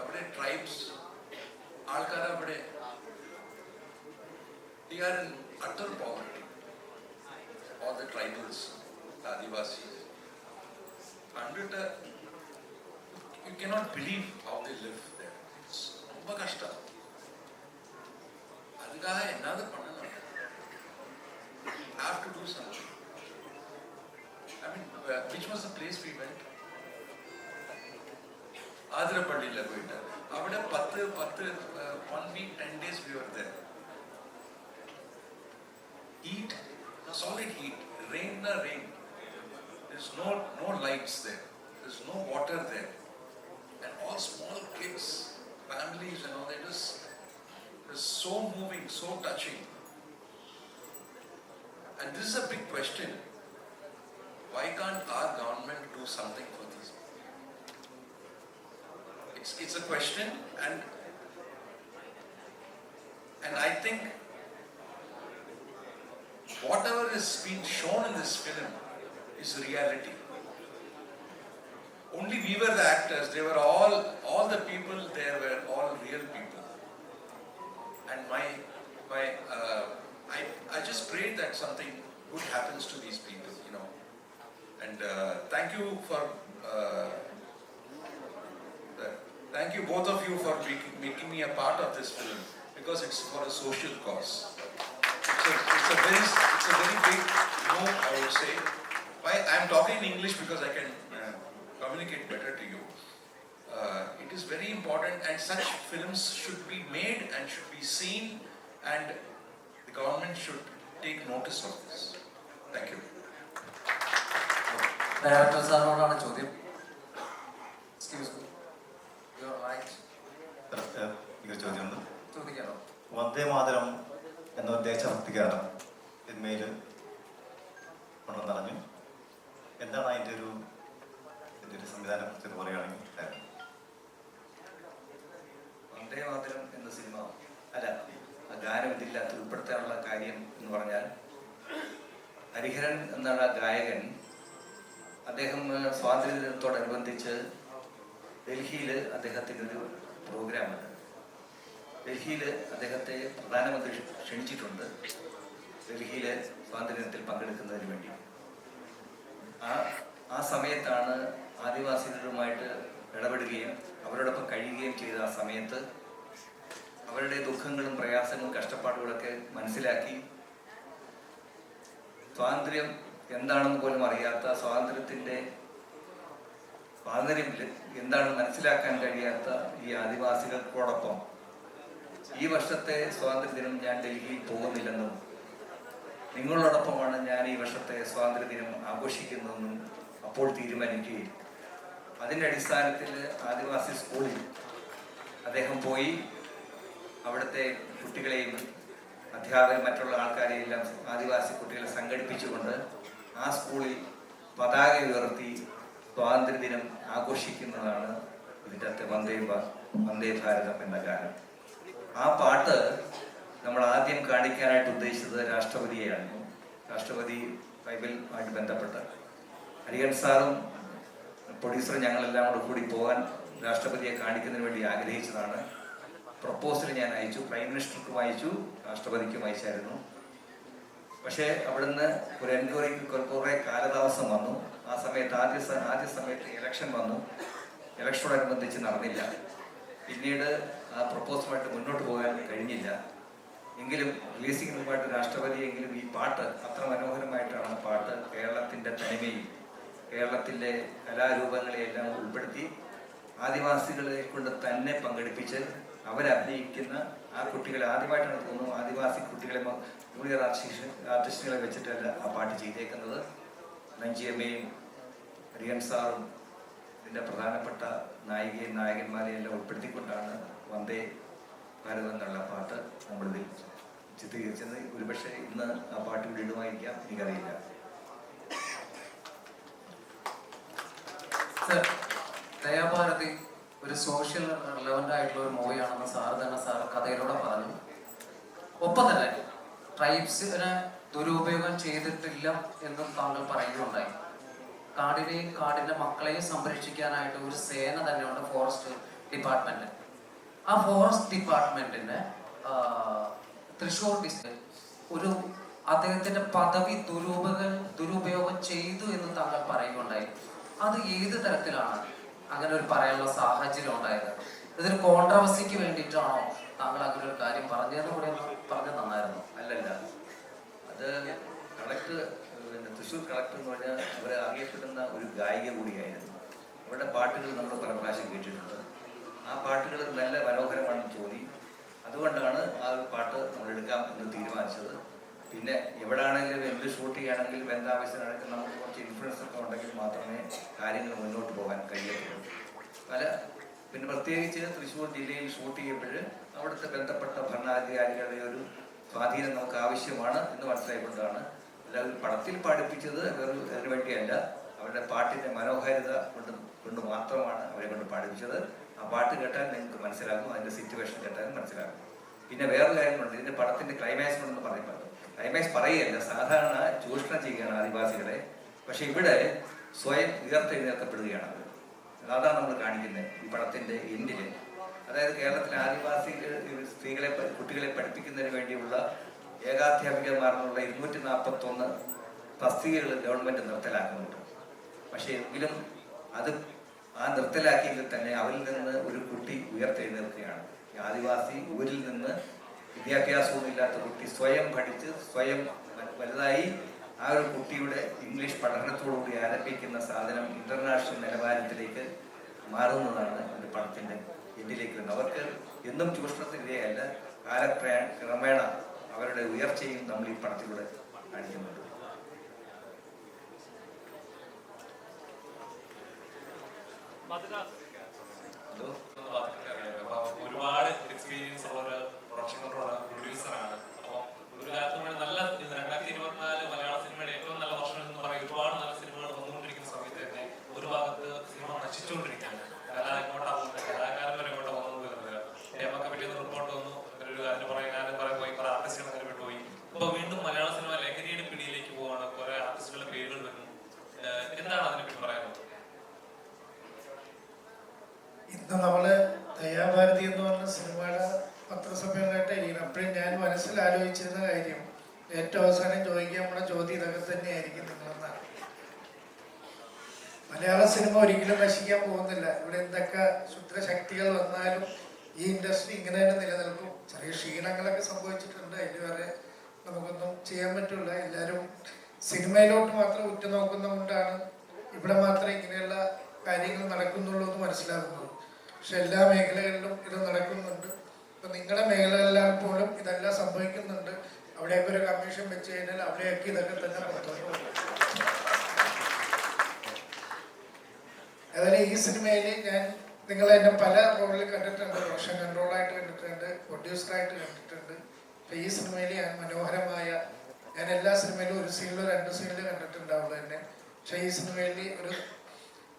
Abade tribes, Alkara abade, they are in utter poverty. All the tribals, Adivasis. And you cannot believe how they live there. It's ரொம்ப கஷ்டம். அதுக்காக என்னது பண்ணணும்? Have to do something. I mean, which was the place we went? ആതിരപ്പള്ളിയില പോയിട്ട് അവിടെ 1 week 10 days we were there. Heat, solid heat, rain. There's no lights there. There's no water there. And all small kids, families and all that. It was so moving, so touching. And this is a big question. Why can't our government do something for these people? It's a question, and I think whatever is being shown in this film is reality. Only we were the actors. They were all the people there were all real people. And I just pray that something good happens to these people, you know. And thank you for thank you both of you for making me a part of this film, because it's for a social cause. It's a very big move, I would say. Why I'm talking in English because I can communicate better to you. It is very important, and such films should be made and should be seen, and the government should take notice of this. Thank you. Director സാറിനോടാണ് ചോദ്യം. Excuse me, you are right. ചോദ്യമുണ്ട്. ചോദിക്കാമോ? വന്ദേ മാതരം എന്ന ദേശഭക്തിഗാനം സിനിമയിൽ കൊണ്ടുവന്നറിഞ്ഞു. എന്താണ് അതിൻ്റെ ഒരു സംവിധാനം കുറിച്ച് പറയുകയാണെങ്കിൽ? വന്ദേ മാതരം എന്ന സിനിമ അല്ല, ആ ഗാനം ഇതില്ലാത്ത ഉൾപ്പെടുത്താനുള്ള കാര്യം എന്ന് പറഞ്ഞാൽ, ഹരിഹരൻ എന്നുള്ള ഗായകൻ അദ്ദേഹം സ്വാതന്ത്ര്യദിനത്തോടനുബന്ധിച്ച് ഡൽഹിയിൽ അദ്ദേഹത്തിനൊരു പ്രോഗ്രാമുണ്ട്. ഡൽഹിയിൽ അദ്ദേഹത്തെ പ്രധാനമന്ത്രി ക്ഷണിച്ചിട്ടുണ്ട് ഡൽഹിയിൽ സ്വാതന്ത്ര്യദിനത്തിൽ പങ്കെടുക്കുന്നതിന് വേണ്ടി. ആ സമയത്താണ് ആദിവാസികളുമായിട്ട് ഇടപെടുകയും അവരോടൊപ്പം കഴിയുകയും ചെയ്ത ആ സമയത്ത് അവരുടെ ദുഃഖങ്ങളും പ്രയാസങ്ങളും കഷ്ടപ്പാടുകളൊക്കെ മനസ്സിലാക്കി, സ്വാതന്ത്ര്യം എന്താണെന്ന് പോലും അറിയാത്ത, സ്വാതന്ത്ര്യം എന്താണെന്ന് മനസ്സിലാക്കാൻ കഴിയാത്ത ഈ ആദിവാസികൾക്കോടൊപ്പം ഈ വർഷത്തെ സ്വാതന്ത്ര്യദിനം ഞാൻ ഡൽഹിയിൽ പോകുന്നില്ലെന്നും നിങ്ങളോടൊപ്പമാണ് ഞാൻ ഈ വർഷത്തെ സ്വാതന്ത്ര്യദിനം ആഘോഷിക്കുന്നതെന്നും അപ്പോൾ തീരുമാനിക്കുകയും അതിൻ്റെ അടിസ്ഥാനത്തിൽ ആദിവാസി സ്കൂളിൽ അദ്ദേഹം പോയി അവിടുത്തെ കുട്ടികളെയും അധ്യാപകരും മറ്റുള്ള ആൾക്കാരെയെല്ലാം ആദിവാസി കുട്ടികളെ സംഘടിപ്പിച്ചുകൊണ്ട് ആ സ്കൂളിൽ പതാക ഉയർത്തി സ്വാതന്ത്ര്യദിനം ആഘോഷിക്കുന്നതാണ് ഇതിൻ്റെ അകത്തെ വന്ദേ ഭാരതം എന്ന ഗാനം. ആ പാട്ട് നമ്മൾ ആദ്യം കാണിക്കാനായിട്ട് ഉദ്ദേശിച്ചത് രാഷ്ട്രപതിയെയാണ്. രാഷ്ട്രപതി ബൈബിളുമായിട്ട് ബന്ധപ്പെട്ട് ഹരിഹരൻ സാറും പ്രൊഡ്യൂസറും ഞങ്ങളെല്ലാം കൂടി പോകാൻ രാഷ്ട്രപതിയെ കാണിക്കുന്നതിന് വേണ്ടി ആഗ്രഹിച്ചതാണ്. പ്രപ്പോസൽ ഞാൻ അയച്ചു, പ്രൈം മിനിസ്റ്റർക്കും അയച്ചു, രാഷ്ട്രപതിക്കും അയച്ചായിരുന്നു. പക്ഷേ അവിടുന്ന് ഒരു എൻക്വയറിക്ക് കുറേ കാലതാമസം വന്നു. ആ സമയത്ത് ആദ്യ സമയത്ത് ഇലക്ഷൻ വന്നു. ഇലക്ഷനോടനുബന്ധിച്ച് നടന്നില്ല. പിന്നീട് ആ പ്രപ്പോസലുമായിട്ട് മുന്നോട്ട് പോകാൻ കഴിഞ്ഞില്ല. എങ്കിലും റിലീസിംഗ് മുമ്പായിട്ട് രാഷ്ട്രപതിയെങ്കിലും ഈ പാട്ട് അത്ര മനോഹരമായിട്ടാണ് ആ പാട്ട് കേരളത്തിൻ്റെ തനിമയും കേരളത്തിൻ്റെ കലാരൂപങ്ങളെയെല്ലാം ഉൾപ്പെടുത്തി ആദിവാസികളെ കൊണ്ട് തന്നെ പങ്കെടുപ്പിച്ച് അവരഭിനയിക്കുന്ന ആ കുട്ടികളെ ആദ്യമായിട്ടാണ് തോന്നുന്നു ആദിവാസി കുട്ടികളെ ജൂനിയർ ആർട്ടിസ്റ്റുകളെ വെച്ചിട്ടല്ല ആ പാട്ട് ചെയ്തേക്കുന്നത്. നഞ്ചിയമ്മയും ഹരിഹരൻ സാറും ഇതിൻ്റെ പ്രധാനപ്പെട്ട നായകന്മാരെയെല്ലാം ഉൾപ്പെടുത്തിക്കൊണ്ടാണ് വന്ദേ ഭാരതം എന്നുള്ള പാട്ട് നമ്മളിതിൽ ചിത്രീകരിച്ചത്. ഒരുപക്ഷെ ഇന്ന് ആ പാട്ട് ഇവിടെ ഇടുമായിരിക്കാം, എനിക്കറിയില്ല. ദയാഭാരതി ഒരു സോഷ്യൽ റിലവൻ്റ് ആയിട്ടുള്ള ഒരു മൂവിയാണെന്ന് സാറ് കഥയിലൂടെ പറഞ്ഞു. ഒപ്പം തന്നെ ട്രൈബ്സിനെ ദുരുപയോഗം ചെയ്തിട്ടില്ല എന്നും താങ്കൾ പറയുകയുണ്ടായി. കാടിന്റെ മക്കളെയും സംരക്ഷിക്കാനായിട്ട് ഒരു സേന തന്നെയുണ്ട്, ഫോറസ്റ്റ് ഡിപ്പാർട്ട്മെന്റ്. ആ ഫോറസ്റ്റ് ഡിപ്പാർട്ട്മെന്റിന്റെ തൃശ്ശൂർ ഡിസ്ട്രിക്ട് ഒരു അദ്ദേഹത്തിന്റെ പദവി ദുരുപയോഗം ചെയ്തു എന്ന് താങ്കൾ പറയുകയുണ്ടായി. അത് ഏത് തരത്തിലാണ് അങ്ങനെ ഒരു പറയാനുള്ള സാഹചര്യം ഉണ്ടായത്? ഇതൊരു കോൺട്രവേഴ്സിക്ക് വേണ്ടിയിട്ടാണോ താങ്കൾ അങ്ങനെ ഒരു കാര്യം പറഞ്ഞതെന്ന് കൂടെ പറഞ്ഞു തന്നായിരുന്നു? അല്ലല്ല, അത് തൃശ്ശൂർ കളക്ടർ എന്ന് പറഞ്ഞാൽ അവർ അറിയപ്പെടുന്ന ഒരു ഗായിക കൂടിയായിരുന്നു. അവരുടെ പാട്ടുകൾ നമ്മൾ പല പ്രാവശ്യം കേട്ടിട്ടുണ്ട്. ആ പാട്ടുകൾ നല്ല മനോഹരമാണെന്ന് തോന്നി. അതുകൊണ്ടാണ് ആ ഒരു പാട്ട് നമ്മൾ എടുക്കാം എന്ന് തീരുമാനിച്ചത്. പിന്നെ എവിടെയാണെങ്കിലും എന്ത് ഷൂട്ട് ചെയ്യുകയാണെങ്കിലും എന്താവശ്യമാണെങ്കിലും നമുക്ക് കുറച്ച് ഇൻഫ്ലുവൻസ് ഒക്കെ ഉണ്ടെങ്കിൽ മാത്രമേ കാര്യങ്ങൾ മുന്നോട്ട് പോകാൻ കഴിയത്തുള്ളൂ. പിന്നെ പ്രത്യേകിച്ച് തൃശ്ശൂർ ജില്ലയിൽ ഷൂട്ട് ചെയ്യുമ്പോൾ അവിടുത്തെ ബന്ധപ്പെട്ട ഭരണാധികാരികളുടെ ഒരു സ്വാധീനം നമുക്ക് ആവശ്യമാണ് എന്ന് മനസ്സിലായിക്കൊണ്ടാണ്. അല്ലാതെ പടത്തിൽ പാടിപ്പിച്ചത് അതിനു വേണ്ടിയല്ല, അവരുടെ പാട്ടിൻ്റെ മനോഹാരിത കൊണ്ട് മാത്രമാണ് അവരെ കൊണ്ട് പാടിപ്പിച്ചത്. ആ പാട്ട് കേട്ടാൽ നിങ്ങൾക്ക് മനസ്സിലാകും, അതിൻ്റെ സിറ്റുവേഷൻ കേട്ടാലും മനസ്സിലാകും. പിന്നെ വേറൊരു കാര്യമുണ്ട്, ഇതിൻ്റെ പടത്തിൻ്റെ ക്ലൈമാക്സ് കൊണ്ടെന്ന് പറയുമ്പോൾ ക്ലൈമാക്സ് പറയുകയല്ല, സാധാരണ ചൂഷണം ചെയ്യുകയാണ് ആദിവാസികളെ. പക്ഷെ ഇവിടെ സ്വയം ഉയർത്തെഴുന്നേൽക്കപ്പെടുകയാണ് അവർ. അതാണ് നമ്മൾ കാണിക്കുന്നത് ഈ പടത്തിൻ്റെ എൻഡിൽ. അതായത് കേരളത്തിലെ ആദിവാസി സ്ത്രീകളെ കുട്ടികളെ പഠിപ്പിക്കുന്നതിന് വേണ്ടിയുള്ള ഏകാധ്യാപികമാർന്നുള്ള 241 തസ്തികകൾ ഗവൺമെൻറ് നിർത്തലാക്കുന്നുണ്ട്. പക്ഷേ എങ്കിലും അത് ആ നിർത്തലാക്കിയെങ്കിൽ തന്നെ അവരിൽ നിന്ന് ഒരു കുട്ടി ഉയർത്തെഴുന്നേൽക്കുകയാണ്. ആദിവാസി ഊരിൽ നിന്ന് വിദ്യാഭ്യാസമൊന്നുമില്ലാത്ത കുട്ടി സ്വയം പഠിച്ച് സ്വയം വലുതായി ആ ഒരു കുട്ടിയുടെ ഇംഗ്ലീഷ് പഠനത്തോടുകൂടി ആരംഭിക്കുന്ന സാധനം ഇന്റർനാഷണൽ നിലവാരത്തിലേക്ക് മാറുന്നതാണ് ഒരു പടത്തിൻ്റെ എൻഡിലേക്ക് വരുന്നത്. അവർക്ക് എന്നും ചൂഷണത്തിനിരയല്ല, കാലക്രമേണ അവരുടെ ഉയർച്ചയും നമ്മൾ ഈ പടത്തിലൂടെ കാണിക്കുന്നുണ്ട്. ഒരുപാട് എക്സ്പീരിയൻസ് ഉള്ള ഒരു പ്രൊഡക്ഷൻ കൺട്രോളർ പ്രൊഡ്യൂസറാണ്. അപ്പോൾ ഒരു കാലത്ത് നല്ല 2024 മലയാള സിനിമയുടെ ഏറ്റവും നല്ല വർഷം എന്ന് പറയും. ഒരുപാട് നല്ല സിനിമകൾ വന്നുകൊണ്ടിരിക്കുന്ന സമയത്ത് തന്നെ ഒരു ഭാഗത്ത് സിനിമ നശിച്ചുകൊണ്ടിരിക്കുകയാണ്. കലാകാരൻ വരെ ഇങ്ങോട്ട് വന്നത് നമുക്ക് പറ്റിയ റിപ്പോർട്ട് വന്നു, ഒരു അതിന് കുറെ പോയി കുറെ ആർട്ടിസ്റ്റുകൾ അങ്ങനെ വിട്ടുപോയി. ഇപ്പൊ വീണ്ടും മലയാള സിനിമ ലഹരിയുടെ പിടിയിലേക്ക് പോവാണ്. കുറെ ആർട്ടിസ്റ്റുകളുടെ പേരുകൾ വരുന്നു. എന്താണ് അതിനെപ്പറ്റി പറയാനുള്ളത്? ഇന്ന് നമ്മള് ദയാഭാരതി എന്ന് പറഞ്ഞ സിനിമയുടെ പത്രസമ്മേളനമായിട്ടായിരിക്കും. അപ്പോഴും ഞാൻ മനസ്സിലാലോചിച്ചിരുന്ന കാര്യം, ഏറ്റവും അവസാനം ചോദിക്കാൻ നമ്മുടെ ചോദ്യം ഇതൊക്കെ തന്നെയായിരിക്കും നിങ്ങളെന്നാണ്. മലയാള സിനിമ ഒരിക്കലും നശിക്കാൻ പോകുന്നില്ല. ഇവിടെ എന്തൊക്കെ ശുദ്രശക്തികൾ വന്നാലും ഈ ഇൻഡസ്ട്രി ഇങ്ങനെ തന്നെ നിലനിൽക്കും. ചെറിയ ക്ഷീണങ്ങളൊക്കെ സംഭവിച്ചിട്ടുണ്ട്, അതിന് വരെ നമുക്കൊന്നും ചെയ്യാൻ പറ്റില്ല. എല്ലാവരും സിനിമയിലോട്ട് മാത്രം ഉറ്റുനോക്കുന്നതുകൊണ്ടാണ് ഇവിടെ മാത്രമേ ഇങ്ങനെയുള്ള കാര്യങ്ങൾ നടക്കുന്നുള്ളൂ എന്ന് മനസ്സിലാകുന്നത്. പക്ഷെ എല്ലാ മേഖലകളിലും ഇത് നടക്കുന്നുണ്ട്. ഇപ്പൊ നിങ്ങളുടെ മേഖലകളിലാണ് പോലും ഇതെല്ലാം സംഭവിക്കുന്നുണ്ട്. അവിടെയൊക്കെ ഒരു കമ്മീഷൻ വെച്ച് കഴിഞ്ഞാൽ അവിടെയൊക്കെ ഇതൊക്കെ തന്നെ പുറത്തുണ്ട്. അതുപോലെ ഈ സിനിമയിൽ ഞാൻ നിങ്ങളെ എന്നെ പല റോളിൽ കണ്ടിട്ടുണ്ട്. പ്രൊഡക്ഷൻ കൺട്രോളായിട്ട് കണ്ടിട്ടുണ്ട്, പ്രൊഡ്യൂസറായിട്ട് കണ്ടിട്ടുണ്ട്. അപ്പൊ ഈ സിനിമയിൽ ഞാൻ മനോഹരമായ, ഞാൻ എല്ലാ സിനിമയിലും ഒരു സീനിലോ 2 സീനിലും കണ്ടിട്ടുണ്ടാവുള്ളൂ എന്നെ. പക്ഷെ ഈ സിനിമയിൽ ഒരു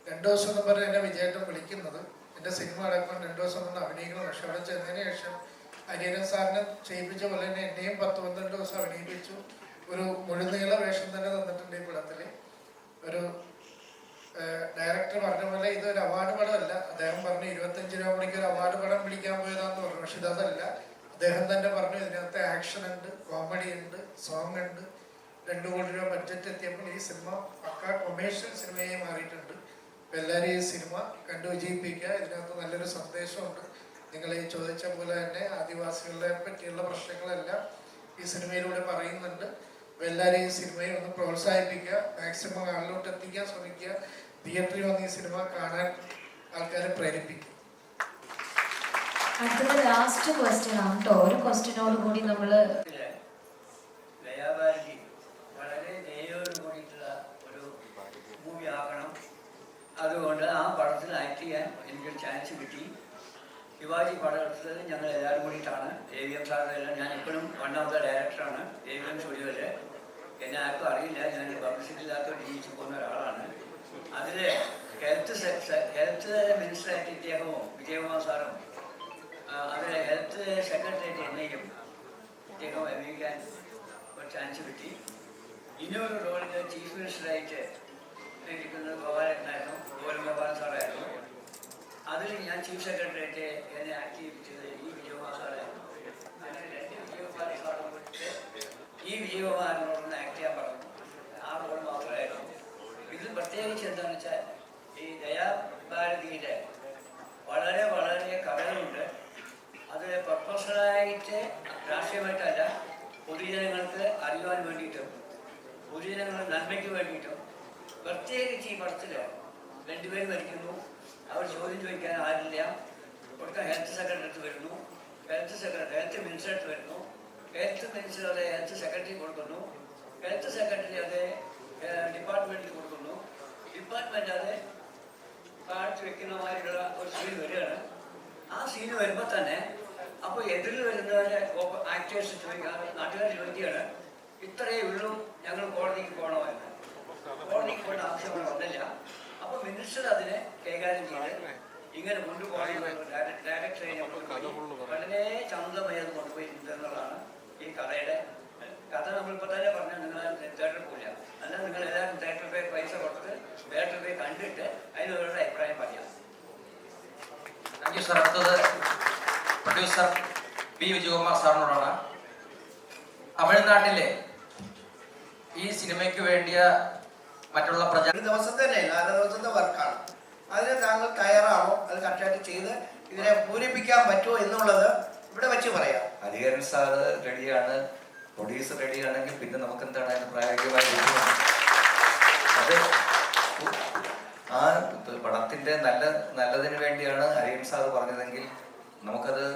2 ദിവസം എന്ന് പറഞ്ഞ് എന്നെ വിജയേട്ടൻ വിളിക്കുന്നത്, എൻ്റെ സിനിമ അടക്കം 2 ദിവസം കൊണ്ട് അഭിനയിക്കണം. പക്ഷെ അവിടെ ചെന്നതിന് ശേഷം ഹരിഹരൻ സാറിനെ ചെയ്യിപ്പിച്ച പോലെ തന്നെ എന്നെയും 10-12 ദിവസം അഭിനയിപ്പിച്ചു. ഒരു മുഴുനീള വേഷം തന്നെ തന്നിട്ടുണ്ട് ഈ പടത്തിൽ. ഒരു ഡയറക്ടർ പറഞ്ഞ പോലെ ഇതൊരു അവാർഡ് പടമല്ല. അദ്ദേഹം പറഞ്ഞു 25 രൂപ മണിക്ക് ഒരു അവാർഡ് പടം പിടിക്കാൻ പോയതാന്ന് പറഞ്ഞു. പക്ഷെ ഇതല്ല. അദ്ദേഹം തന്നെ പറഞ്ഞു ഇതിനകത്ത് ആക്ഷൻ ഉണ്ട്, കോമഡി ഉണ്ട്, സോങ് ഉണ്ട്. 2 കോടി രൂപ ബഡ്ജറ്റ് എത്തിയപ്പോൾ ഈ സിനിമ പക്കാ കൊമേഴ്ഷ്യൽ സിനിമയായി മാറിയിട്ടുണ്ട്. അപ്പം എല്ലാവരും ഈ സിനിമ കണ്ടു വിജയിപ്പിക്കുക. ഇതിനകത്ത് നല്ലൊരു സന്ദേശമുണ്ട്. നിങ്ങൾ ഈ ചോദിച്ച പോലെ തന്നെ ആദിവാസികളെ പറ്റിയുള്ള പ്രശ്നങ്ങളെല്ലാം ഈ സിനിമയിലൂടെ പറയുന്നുണ്ട്. അപ്പം എല്ലാവരും ഈ സിനിമയെ ഒന്ന് പ്രോത്സാഹിപ്പിക്കുക, മാക്സിമം ആളിലോട്ട് എത്തിക്കാൻ ശ്രമിക്കുക. തിയേറ്ററിൽ വന്ന് ഈ സിനിമ കാണാൻ ആൾക്കാരെ പ്രേരിപ്പിക്കുക. അടുത്തത് ലാസ്റ്റ് ക്വസ്റ്റ്യൻ ആണ് കേട്ടോ. ഒരു ക്വസ്റ്റ്യനോട് കൂടി നമ്മള് ദയാഭാരതി വളരെ ദയോട് കൂടിയിട്ടുള്ള ഒരു മൂവി ആക്കണം. അതുകൊണ്ട് ആ പടത്തിൽ ആക്ട് ചെയ്യാൻ എനിക്കൊരു ചാൻസ് കിട്ടി. ശിവാജി പടം എടുത്തത് ഞങ്ങൾ എല്ലാവരും കൂടിയിട്ടാണ്. AVM സാറിനെല്ലാം, ഞാൻ ഇപ്പോഴും 1 ഓഫ് ദ ഡയറക്ടറാണ് AVM സ്റ്റുഡിയോയില്. എന്നെ ആർക്കും അറിയില്ല, ഞാൻ പബ്ലിസിറ്റി ഇല്ലാത്തോട് ജീവിച്ചു പോകുന്ന ഒരാളാണ്. അതിൽ ഹെൽത്ത് മിനിസ്റ്ററായിട്ട് ഇദ്ദേഹവും വിജയകുമാർ സാറും, അതിൽ ഹെൽത്ത് സെക്രട്ടറിയായിട്ട് എന്നെയും ഇദ്ദേഹം അഭിനയിക്കാൻ ഒരു ചാൻസ് കിട്ടി. ഇനിയൊരു റോളിൽ ചീഫ് മിനിസ്റ്ററായിട്ട് ഇരിക്കുന്നത് ഗോപാലനായിരുന്നു, ഗോപാലൻ സാറായിരുന്നു. അതിൽ ഞാൻ ചീഫ് സെക്രട്ടറിയായിട്ട് എന്നെ ആക്ട് ചെയ്യിപ്പിച്ചത് വിജയകുമാർ സാറായിരുന്നു. അങ്ങനെ വിജയകുമാർ സാറും ഈ വിജയകുമാറിനോടൊന്ന് ആക്ട് ചെയ്യാൻ പറഞ്ഞു. ആ റോൾ മാത്രമായിരുന്നു. ഇത് പ്രത്യേകിച്ച് എന്താണെന്ന് വെച്ചാൽ ഈ ദയാഭാരതിയിലെ വളരെ വളരെ കഥകളുണ്ട്. അത് പ്രൊഫഷണലായിട്ട് രാഷ്ട്രീയമായിട്ടല്ല, പൊതുജനങ്ങൾക്ക് അറിയുവാൻ വേണ്ടിയിട്ടും പൊതുജനങ്ങളുടെ നന്മയ്ക്ക് വേണ്ടിയിട്ടും. പ്രത്യേകിച്ച് ഈ പടത്തിൽ 2 പേര് മരിക്കുന്നു. അവർ ചോദ്യം ചോദിക്കാൻ ആരില്ല. കൊടുക്കാൻ ഹെൽത്ത് സെക്രട്ടറി വരുന്നു, ഹെൽത്ത് മിനിസ്റ്റർ വരുന്നു. ഹെൽത്ത് മിനിസ്റ്റർ അത് ഹെൽത്ത് സെക്രട്ടറി കൊടുക്കുന്നു, ഹെൽത്ത് സെക്രട്ടറി അത് ഡിപ്പാർട്ട്മെൻറ്റിൽ കൊടുക്കുന്നു, ഡിപ്പാർട്ട്മെൻറ്റ് അത് താഴ്ത്തി വെക്കുന്ന മാതിരിയുള്ള ഒരു സീൻ വരികയാണ്. ആ സീന് വരുമ്പോൾ തന്നെ അപ്പോൾ എതിരിൽ വരുന്നവരെ ആക്ടേഴ്സ് ചോദിക്കാറ്, നാട്ടുകാർ ചോദിക്കുകയാണ്, ഇത്രയേ ഉള്ളൂ, ഞങ്ങൾ കോടതിക്ക് പോകണമെന്ന്. കോടതിക്ക് പോകേണ്ട ആവശ്യങ്ങൾ വന്നില്ല. അപ്പോൾ മിനിസ്റ്റർ അതിനെ കൈകാര്യം ചെയ്ത് ഇങ്ങനെ കൊണ്ടുപോകണമെന്ന് ഡയറക്ടറെ വളരെ ചന്തമേത് കൊണ്ടുപോയിരുന്നതെന്നുള്ളതാണ് ഈ കഥയുടെ കഥ. നമ്മളിപ്പോൾ തന്നെ പറഞ്ഞാൽ നിങ്ങൾ തിയേറ്ററിൽ പോയില്ല, അല്ല നിങ്ങൾ എല്ലാവരും തിയേറ്ററിൽ പോയി പൈസ കൊടുത്ത് തിയേറ്ററിൽ പോയി കണ്ടിട്ട് അതിനവരുടെ അഭിപ്രായം പറയാം. Thank you sir. അടുത്തത് പ്രൊഡ്യൂസർ പി വിജയകുമാർ സാറിനോടാണ്. തമിഴ്നാട്ടിലെ ഈ സിനിമയ്ക്ക് വേണ്ടിയ മറ്റുള്ള ഒരു ദിവസത്തെ അല്ല, 4 ദിവസത്തെ വർക്കാണ്. അതിന് താങ്കൾ തയ്യാറാണോ? അത് കറക്റ്റായിട്ട് ചെയ്ത് ഇതിനെ പൂരിപ്പിക്കാൻ പറ്റുമോ എന്നുള്ളത് ഇവിടെ വെച്ച് പറയാം. ഹരിഹരൻ സാറ് റെഡിയാണ്, പ്രൊഡ്യൂസർ റെഡിയാണെങ്കിൽ പിന്നെ നമുക്ക് എന്താണ് അതിന് പ്രായോഗികമായി അത് ആ പടത്തിന്റെ നല്ലതിന് വേണ്ടിയാണ് ഹരിഹരൻ സാറ് പറഞ്ഞതെങ്കിൽ നമുക്കത്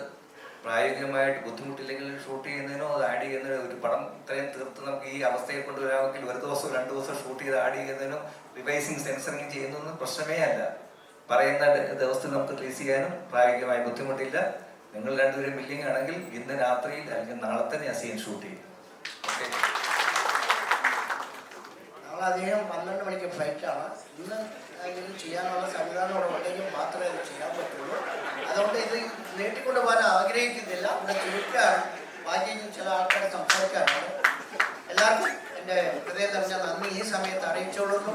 പ്രായോഗികമായിട്ട് ബുദ്ധിമുട്ടില്ലെങ്കിൽ ഷൂട്ട് ചെയ്യുന്നതിനോ അത് ആഡ് ചെയ്യുന്നതിനോ, ഒരു പടം ഇത്രയും തീർത്ത് നമുക്ക് ഈ അവസ്ഥയെ കൊണ്ടുവരാമെങ്കിൽ 1 ദിവസം 2 ദിവസം ഷൂട്ട് ചെയ്ത് ആഡ് ചെയ്യുന്നതിനും റിവൈസിങ് സെൻസറിങ് ചെയ്യുന്നതൊന്നും പ്രശ്നമേ അല്ല. പറയുന്ന ദിവസത്തിൽ നമുക്ക് റിലീസ് ചെയ്യാനും പ്രായോഗികമായി ബുദ്ധിമുട്ടില്ല. നിങ്ങൾ രണ്ടുപേരും മില്ലിങ് ആണെങ്കിൽ ഇന്ന് രാത്രിയിൽ അല്ലെങ്കിൽ നാളെ തന്നെ ആ സീൻ ഷൂട്ട് ചെയ്യും. ഓക്കെ, നാളെ അദ്ദേഹം 12 മണിക്ക് ഫ്ലൈറ്റാണ്. ഇന്ന് ഇത് ചെയ്യാനുള്ള സംവിധാനം ഇവിടെ ഉണ്ടെങ്കിൽ മാത്രമേ ഇത് ചെയ്യാൻ പറ്റുള്ളൂ. അതുകൊണ്ട് ഇത് നീട്ടിക്കൊണ്ടു പോകാൻ ആഗ്രഹിക്കുന്നില്ല. ഇവിടെ ചുരുക്കാണ്, ബാക്കി ചില ആൾക്കാരെ സംസാരിക്കാറുണ്ട്. എല്ലാവർക്കും എൻ്റെ ഹൃദയം നിറഞ്ഞ നന്ദി ഈ സമയത്ത് അറിയിച്ചോളുന്നു.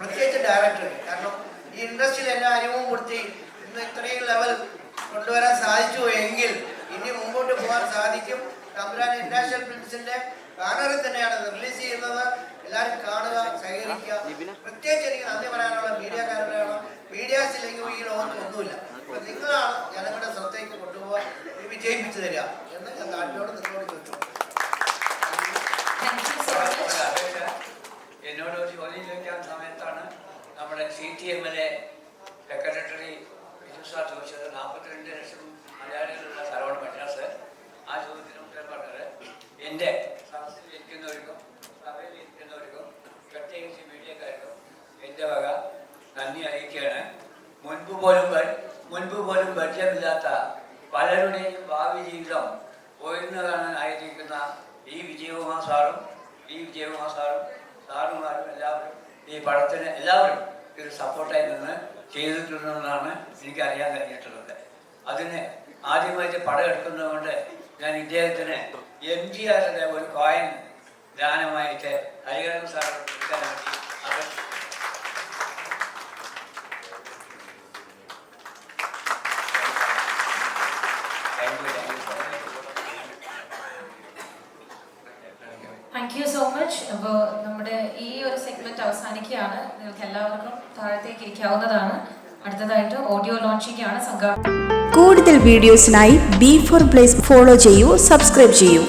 പ്രത്യേകിച്ച് ഡയറക്ടർ, കാരണം ഈ ഇൻഡസ്ട്രിയിൽ എല്ലാ അനുഭവം കൊടുത്തി ഇന്ന് ഇത്രയും ലെവൽ കൊണ്ടുവരാൻ സാധിച്ചു എങ്കിൽ ഇനി മുമ്പോട്ട് പോകാൻ സാധിക്കും. തമ്പുരാൻ ഇന്റർനാഷണൽ ഫിലിംസിന്റെ ബാനറിൽ തന്നെയാണ് റിലീസ് ചെയ്യുന്നത്. എല്ലാവരും കാണുക, സഹകരിക്കുക. പ്രത്യേകിച്ച് എനിക്ക് നന്ദി പറയാനുള്ള മീഡിയക്കാരോടാണ്. മീഡിയാസ് ഇല്ലെങ്കിൽ ഈ ലോകത്ത് ഒന്നുമില്ല. അപ്പൊ നിങ്ങളാണ് ജനങ്ങളുടെ ശ്രദ്ധയ്ക്ക് കൊണ്ടുപോകാൻ വിജയിപ്പിച്ചു തരിക എന്ന് ഞാൻ നാട്ടിലോട് നിങ്ങളോട് ചോദിച്ചു. എന്നോട് ഒരു ചോദ്യം ചോദിക്കാൻ സമയത്താണ് നമ്മുടെ CTMലെ സെക്രട്ടറി വിജു സാർ ചോദിച്ചത് 42 ലക്ഷം മലയാളികളുള്ള സ്ഥലമാണ് മദ്രാസ്. ആ ചോദ്യത്തിന് ഉത്തരം പറഞ്ഞത് എൻ്റെ സദസ്സിൽ ഇരിക്കുന്നവർക്കും സഭയിൽ ഇരിക്കുന്നവർക്കും പ്രത്യേകിച്ച് മീഡിയക്കാർക്കും എൻ്റെ വക നന്ദി അറിയിക്കുകയാണ്. മുൻപ് പോലും പരിചയമില്ലാത്ത പലരുടെയും ഭാവി ജീവിതം ഉയർന്നു കാണാനായിരിക്കുന്ന ഈ വിജയകുമാർ സാറും സാറുമാരും എല്ലാവരും ഈ പടത്തിന് എല്ലാവരും ഒരു സപ്പോർട്ടായി നിന്ന് ചെയ്തിട്ടുണ്ടെന്നാണ് എനിക്ക് അറിയാൻ കഴിഞ്ഞിട്ടുള്ളത്. അതിന് ആദ്യമായിട്ട് പടം എടുക്കുന്നത് കൊണ്ട് ഞാൻ ഇദ്ദേഹത്തിന് MGRന്റെ ഒരു കോയിൻ ദാനമായിട്ട് ഹരിഹരൻ സാർ എടുക്കാൻ വേണ്ടി താങ്ക് യു സോ മച്ച്. അപ്പോൾ നമ്മുടെ ഈ ഒരു സെഗ്മെന്റ് അവസാനിക്കുകയാണ്. നിങ്ങൾക്ക് എല്ലാവർക്കും താഴത്തേക്ക് ഇരിക്കാവുന്നതാണ്. അടുത്തതായിട്ട് ഓഡിയോ ലോഞ്ചിങ് ആണ്. കൂടുതൽ വീഡിയോസിനായി B4 Place ഫോളോ ചെയ്യൂ, സബ്സ്ക്രൈബ് ചെയ്യൂ.